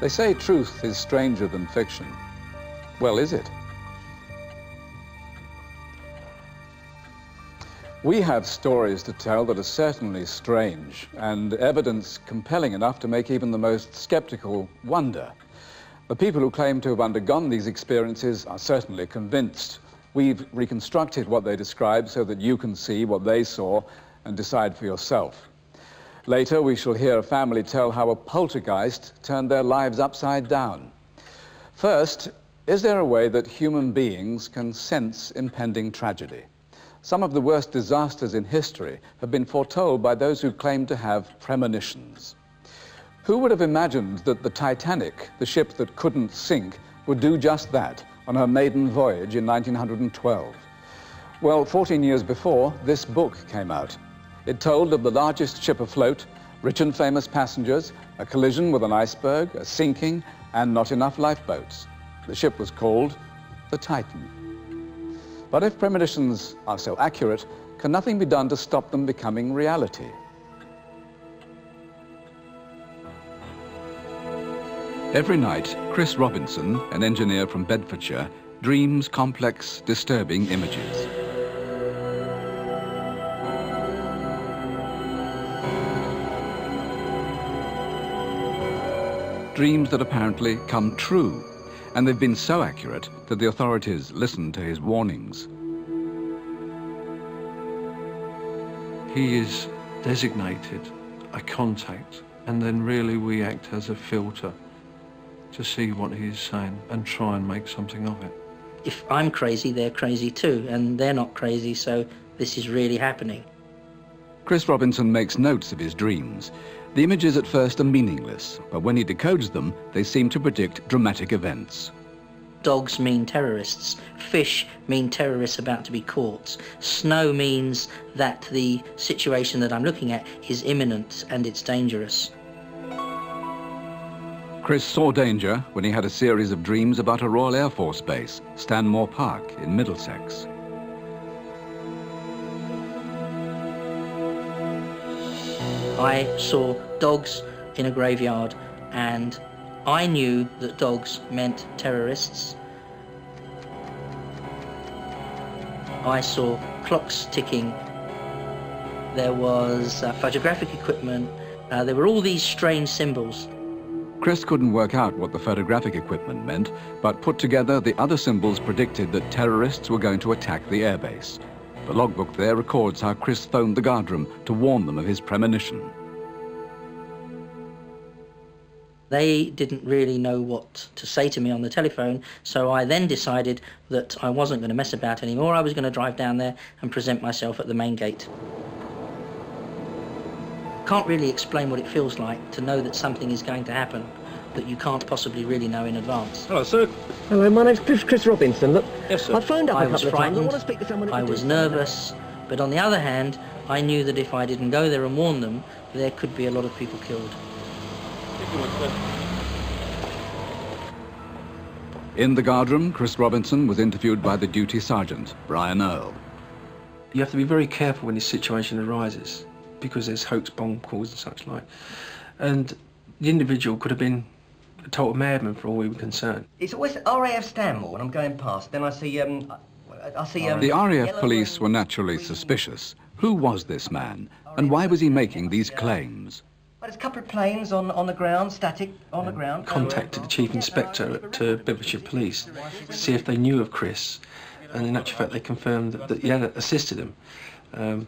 They say truth is stranger than fiction. Well, is it? We have stories to tell that are certainly strange, and evidence compelling enough to make even the most skeptical wonder. The people who claim to have undergone these experiences are certainly convinced. We've reconstructed what they describe so that you can see what they saw and decide for yourself. Later, we shall hear a family tell how a poltergeist turned their lives upside down. First, is there a way that human beings can sense impending tragedy? Some of the worst disasters in history have been foretold by those who claim to have premonitions. Who would have imagined that the Titanic, the ship that couldn't sink, would do just that on her maiden voyage in 1912? Well, 14 years before, this book came out. It told of the largest ship afloat, rich and famous passengers, a collision with an iceberg, a sinking, and not enough lifeboats. The ship was called the Titan. But if premonitions are so accurate, can nothing be done to stop them becoming reality? Every night, Chris Robinson, an engineer from Bedfordshire, dreams complex, disturbing images. Dreams that apparently come true, and they've been so accurate that the authorities listen to his warnings. He is designated a contact, and then really we act as a filter to see what he is saying and try and make something of it. If I'm crazy, they're crazy too, and they're not crazy, so this is really happening. Chris Robinson makes notes of his dreams. The images at first are meaningless, but when he decodes them, they seem to predict dramatic events. Dogs mean terrorists. Fish mean terrorists about to be caught. Snow means that the situation that I'm looking at is imminent and it's dangerous. Chris saw danger when he had a series of dreams about a Royal Air Force base, Stanmore Park in Middlesex. I saw dogs in a graveyard, and I knew that dogs meant terrorists. I saw clocks ticking. There was photographic equipment. There were all these strange symbols. Chris couldn't work out what the photographic equipment meant, but put together the other symbols predicted that terrorists were going to attack the airbase. The logbook there records how Chris phoned the guardroom to warn them of his premonition. They didn't really know what to say to me on the telephone, so I then decided that I wasn't going to mess about anymore. I was going to drive down there and present myself at the main gate. Can't really explain what it feels like to know that something is going to happen that you can't possibly really know in advance. Hello, sir. Hello, my name's Chris Robinson. Look, yes, sir. I phoned up a couple of times. I frightened, want to speak to someone. I was nervous, but on the other hand, I knew that if I didn't go there and warn them, there could be a lot of people killed. In the guardroom, Chris Robinson was interviewed by the duty sergeant, Brian Earle. You have to be very careful when this situation arises, because there's hoax bomb calls and such like. And the individual could have been a total madman for all we were concerned. It's always RAF Stanmore when I'm going past. Then I see. The RAF police were naturally suspicious. Who was this man, and why was he making these claims? Well, there's a couple of planes on the ground, static on the ground. Contacted the Chief Inspector at Bedfordshire Police to see if they knew of Chris, and in actual fact they confirmed that he had assisted him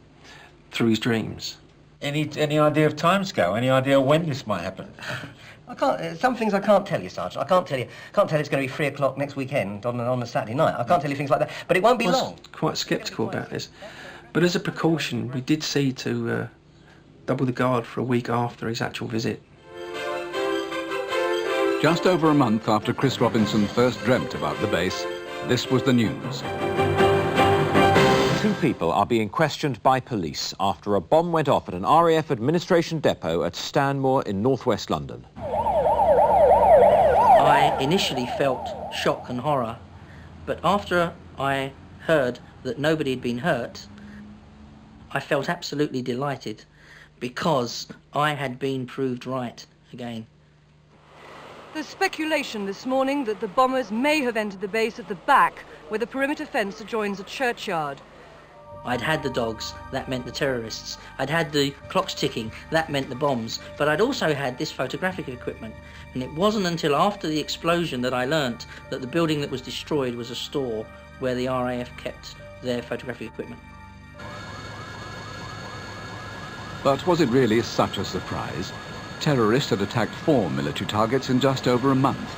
through his dreams. Any idea of timescale? Any idea when this might happen? I can't. Some things I can't tell you, Sergeant. I can't tell you. Can't tell you it's going to be 3 o'clock next weekend on a Saturday night. I can't tell you things like that. But it won't be long. I was quite sceptical about this, but as a precaution, we did see to double the guard for a week after his actual visit. Just over a month after Chris Robinson first dreamt about the base, this was the news. 2 people are being questioned by police after a bomb went off at an RAF administration depot at Stanmore in northwest London. I initially felt shock and horror, but after I heard that nobody had been hurt, I felt absolutely delighted because I had been proved right again. There's speculation this morning that the bombers may have entered the base at the back, where the perimeter fence adjoins a churchyard. I'd had the dogs, that meant the terrorists. I'd had the clocks ticking, that meant the bombs. But I'd also had this photographic equipment. And it wasn't until after the explosion that I learnt that the building that was destroyed was a store where the RAF kept their photographic equipment. But was it really such a surprise? Terrorists had attacked 4 military targets in just over a month.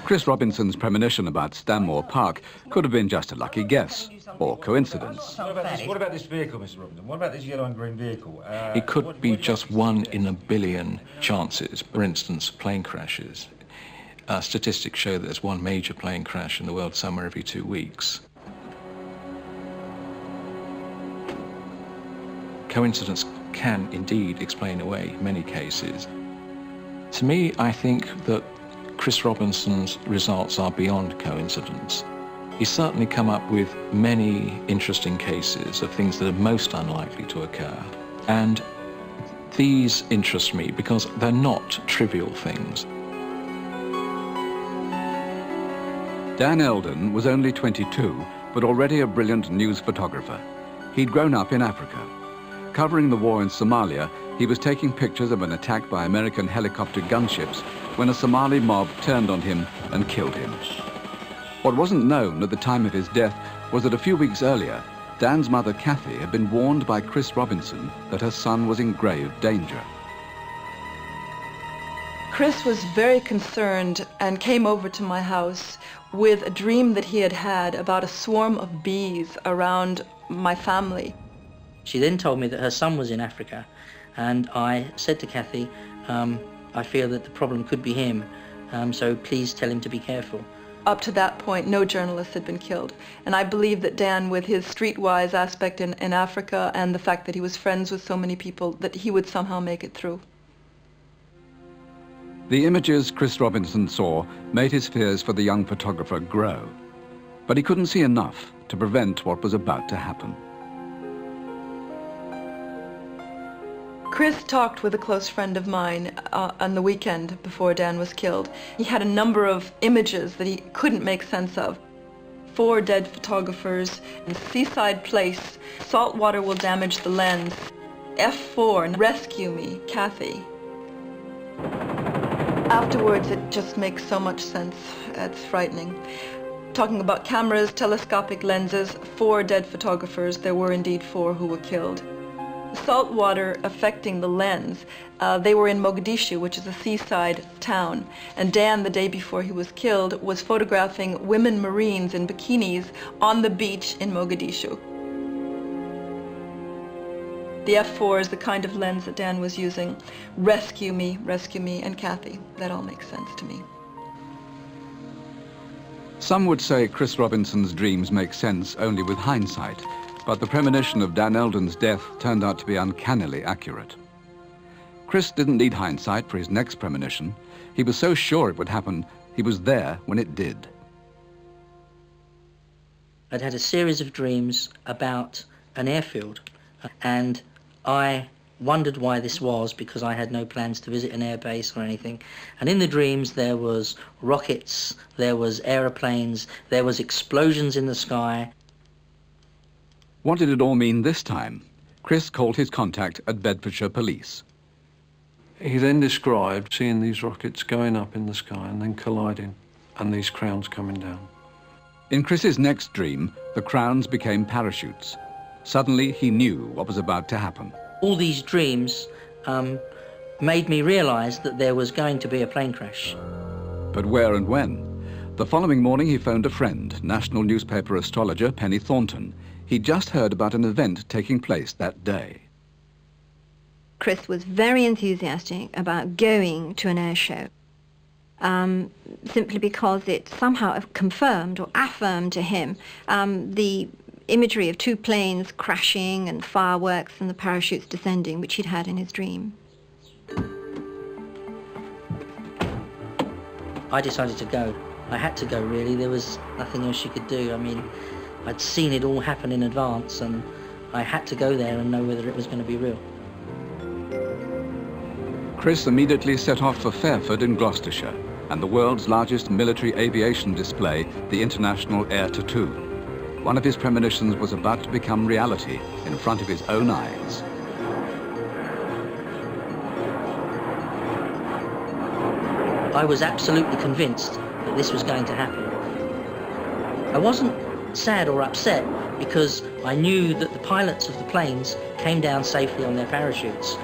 Chris Robinson's premonition about Stanmore Park could have been just a lucky guess, or coincidence. What about this vehicle, Mr. Robinson? What about this yellow and green vehicle? It could be just 1 in a billion chances. For instance, plane crashes. Statistics show that there's 1 major plane crash in the world somewhere every 2 weeks. Coincidence can indeed explain away many cases. To me, I think that Chris Robinson's results are beyond coincidence. He's certainly come up with many interesting cases of things that are most unlikely to occur. And these interest me because they're not trivial things. Dan Eldon was only 22, but already a brilliant news photographer. He'd grown up in Africa. Covering the war in Somalia, he was taking pictures of an attack by American helicopter gunships when a Somali mob turned on him and killed him. What wasn't known at the time of his death was that a few weeks earlier, Dan's mother, Kathy, had been warned by Chris Robinson that her son was in grave danger. Chris was very concerned and came over to my house with a dream that he had had about a swarm of bees around my family. She then told me that her son was in Africa, and I said to Kathy, I fear that the problem could be him, so please tell him to be careful. Up to that point, no journalist had been killed, and I believe that Dan, with his streetwise aspect in Africa and the fact that he was friends with so many people, that he would somehow make it through. The images Chris Robinson saw made his fears for the young photographer grow, but he couldn't see enough to prevent what was about to happen. Chris talked with a close friend of mine on the weekend before Dan was killed. He had a number of images that he couldn't make sense of. 4 dead photographers in a seaside place. Salt water will damage the lens. F4, rescue me, Kathy. Afterwards, it just makes so much sense. It's frightening. Talking about cameras, telescopic lenses, 4 dead photographers. There were indeed 4 who were killed. Salt water affecting the lens. They were in Mogadishu, which is a seaside town, and Dan, the day before he was killed, was photographing women Marines in bikinis on the beach in Mogadishu. The F4 is the kind of lens that Dan was using. Rescue me, and Kathy. That all makes sense to me. Some would say Chris Robinson's dreams make sense only with hindsight, but the premonition of Dan Eldon's death turned out to be uncannily accurate. Chris didn't need hindsight for his next premonition. He was so sure it would happen, he was there when it did. I'd had a series of dreams about an airfield, and I wondered why this was, because I had no plans to visit an airbase or anything. And in the dreams there was rockets, there was aeroplanes, there was explosions in the sky. What did it all mean this time? Chris called his contact at Bedfordshire Police. He then described seeing these rockets going up in the sky and then colliding, and these crowns coming down. In Chris's next dream, the crowns became parachutes. Suddenly, he knew what was about to happen. All these dreams made me realise that there was going to be a plane crash. But where and when? The following morning, he phoned a friend, national newspaper astrologer Penny Thornton. He'd just heard about an event taking place that day. Chris was very enthusiastic about going to an air show, simply because it somehow confirmed or affirmed to him the imagery of 2 planes crashing and fireworks and the parachutes descending, which he'd had in his dream. I decided to go. I had to go, really. There was nothing else you could do. I mean, I'd seen it all happen in advance, and I had to go there and know whether it was going to be real. Chris immediately set off for Fairford in Gloucestershire. and the world's largest military aviation display, the International Air Tattoo. One of his premonitions was about to become reality in front of his own eyes. I was absolutely convinced that this was going to happen. I wasn't sad or upset because I knew that the pilots of the planes came down safely on their parachutes.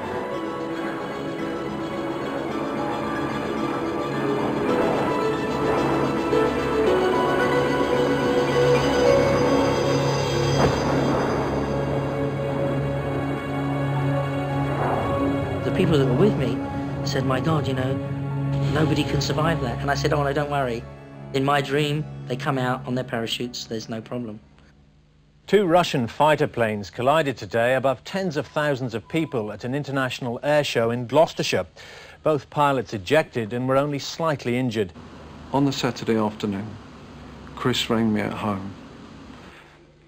The people that were with me said, "My God, you know, nobody can survive that." And I said, "Oh, no, don't worry. In my dream, they come out on their parachutes, there's no problem." 2 Russian fighter planes collided today above tens of thousands of people at an international air show in Gloucestershire. Both pilots ejected and were only slightly injured. On the Saturday afternoon, Chris rang me at home.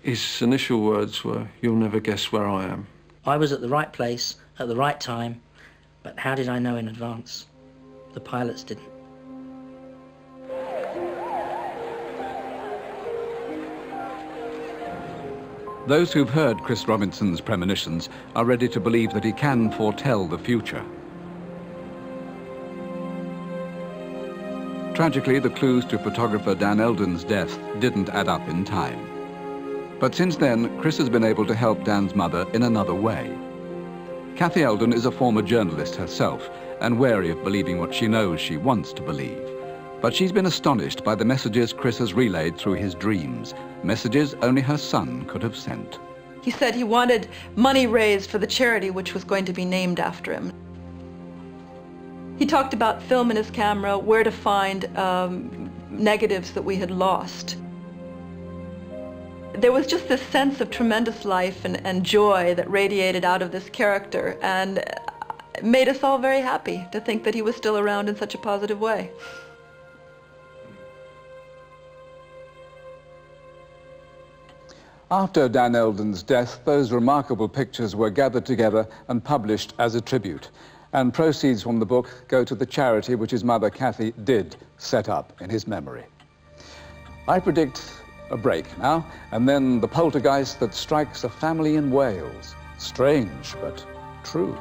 His initial words were, "You'll never guess where I am." I was at the right place at the right time, but how did I know in advance? The pilots didn't. Those who've heard Chris Robinson's premonitions are ready to believe that he can foretell the future. Tragically, the clues to photographer Dan Eldon's death didn't add up in time. But since then, Chris has been able to help Dan's mother in another way. Kathy Eldon is a former journalist herself and wary of believing what she knows she wants to believe. But she's been astonished by the messages Chris has relayed through his dreams, messages only her son could have sent. He said he wanted money raised for the charity which was going to be named after him. He talked about film in his camera, where to find negatives that we had lost. There was just this sense of tremendous life and joy that radiated out of this character, and it made us all very happy to think that he was still around in such a positive way. After Dan Eldon's death, those remarkable pictures were gathered together and published as a tribute. And proceeds from the book go to the charity which his mother, Kathy, did set up in his memory. I predict a break now, and then the poltergeist that strikes a family in Wales. Strange, but true.